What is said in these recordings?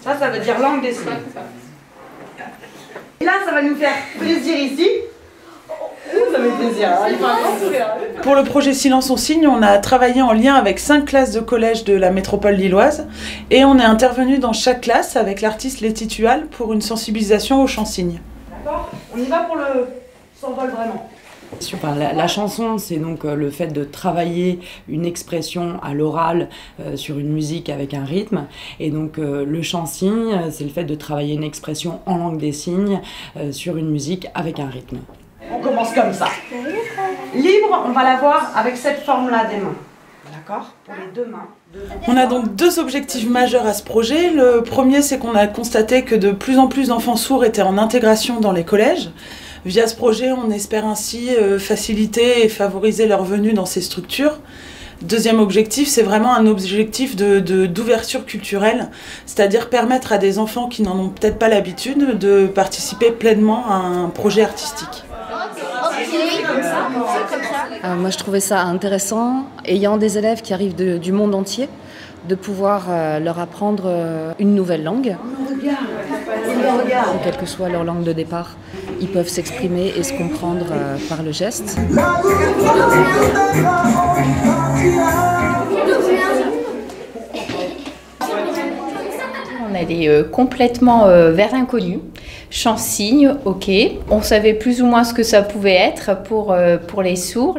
Ça veut dire langue des signes. Et là, ça va nous faire plaisir ici. Ça fait plaisir. Pour le projet Silence on signe, on a travaillé en lien avec 5 classes de collège de la métropole lilloise et on est intervenu dans chaque classe avec l'artiste Letty Tual pour une sensibilisation au chant signe. D'accord. On y va pour le s'envol vraiment. La chanson, c'est donc le fait de travailler une expression à l'oral sur une musique avec un rythme. Et donc le chant-signe, c'est le fait de travailler une expression en langue des signes sur une musique avec un rythme. On commence comme ça. Libre, on va l'avoir avec cette forme-là des mains. D'accord? Pour les deux mains. On a donc 2 objectifs majeurs à ce projet. Le premier, c'est qu'on a constaté que de plus en plus d'enfants sourds étaient en intégration dans les collèges. Via ce projet, on espère ainsi faciliter et favoriser leur venue dans ces structures. Deuxième objectif, c'est vraiment un objectif d'ouverture culturelle, c'est-à-dire permettre à des enfants qui n'en ont peut-être pas l'habitude de participer pleinement à un projet artistique. Moi, je trouvais ça intéressant, ayant des élèves qui arrivent du monde entier, de pouvoir leur apprendre une nouvelle langue. Quelle que soit leur langue de départ, ils peuvent s'exprimer et se comprendre par le geste. On allait complètement vers l'inconnu. Chant-signe, ok. On savait plus ou moins ce que ça pouvait être pour les sourds.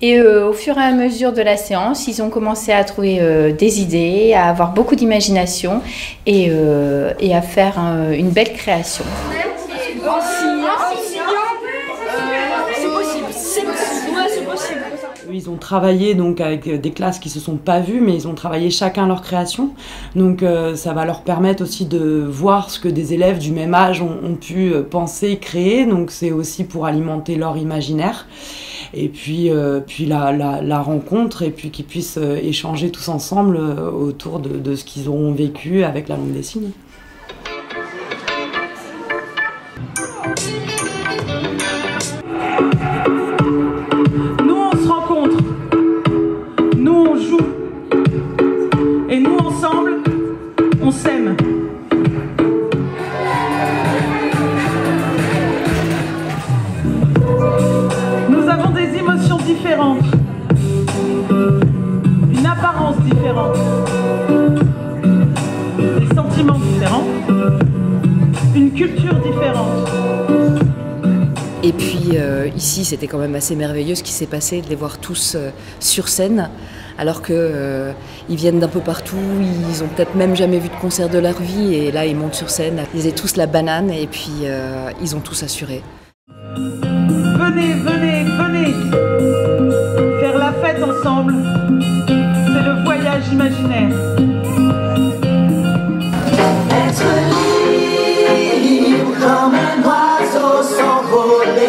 Et au fur et à mesure de la séance, ils ont commencé à trouver des idées, à avoir beaucoup d'imagination et à faire une belle création. Ils ont travaillé donc avec des classes qui se sont pas vues, mais ils ont travaillé chacun leur création. Donc ça va leur permettre aussi de voir ce que des élèves du même âge ont pu penser, créer. Donc c'est aussi pour alimenter leur imaginaire. Et puis la rencontre, et puis qu'ils puissent échanger tous ensemble autour de ce qu'ils auront vécu avec la langue des signes. Nous, on se rencontre, nous, on joue, et nous, ensemble, on s'aime. Nous avons des émotions différentes, une apparence différente, des sentiments différents, une culture différente. Et puis ici, c'était quand même assez merveilleux ce qui s'est passé, de les voir tous sur scène, alors qu'ils viennent d'un peu partout, ils ont peut-être même jamais vu de concert de leur vie, et là ils montent sur scène, ils avaient tous la banane, et puis ils ont tous assuré. Venez, venez, venez faire la fête ensemble, c'est le voyage imaginaire. Être libre comme un oiseau s'envoler,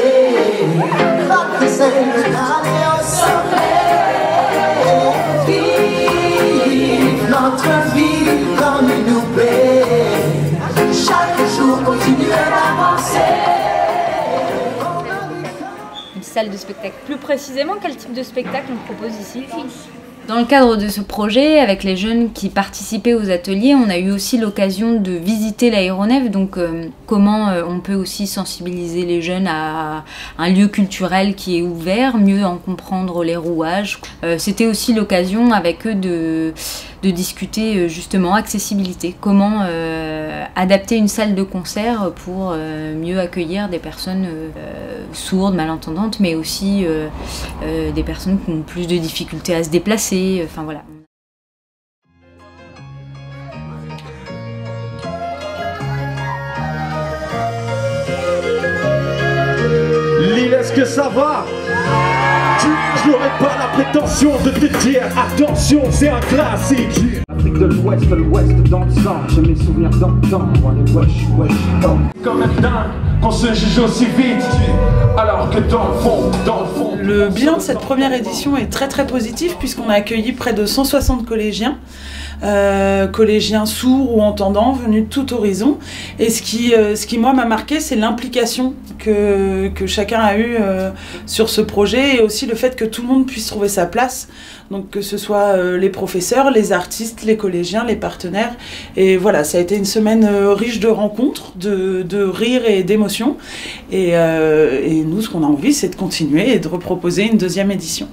aller au sommet, vivre notre vie comme il nous plaît, chaque jour continuer d'avancer. Une salle de spectacle. Plus précisément, quel type de spectacle on propose ici ? Dans le cadre de ce projet, avec les jeunes qui participaient aux ateliers, on a eu aussi l'occasion de visiter l'aéronef, donc comment on peut aussi sensibiliser les jeunes à un lieu culturel qui est ouvert, mieux en comprendre les rouages. C'était aussi l'occasion avec eux de discuter justement accessibilité, comment adapter une salle de concert pour mieux accueillir des personnes sourdes, malentendantes, mais aussi des personnes qui ont plus de difficultés à se déplacer. Enfin voilà. Lille, est-ce que ça va? Je n'aurais pas la prétention de te dire attention, c'est un classique. Afrique de l'Ouest dans le sang, j'ai mes souvenirs d'antan, le wesh, wesh, comme un dingue. qu'on se juge aussi vite, alors que dans le fond, Le bilan de cette première édition est très très positif puisqu'on a accueilli près de 160 collégiens. Collégiens sourds ou entendants venus de tout horizon, et ce qui moi m'a marqué, c'est l'implication que chacun a eu sur ce projet, et aussi le fait que tout le monde puisse trouver sa place, donc que ce soit les professeurs, les artistes, les collégiens, les partenaires, et voilà, ça a été une semaine riche de rencontres, de rires et d'émotions, et nous ce qu'on a envie c'est de continuer et de reproposer une deuxième édition.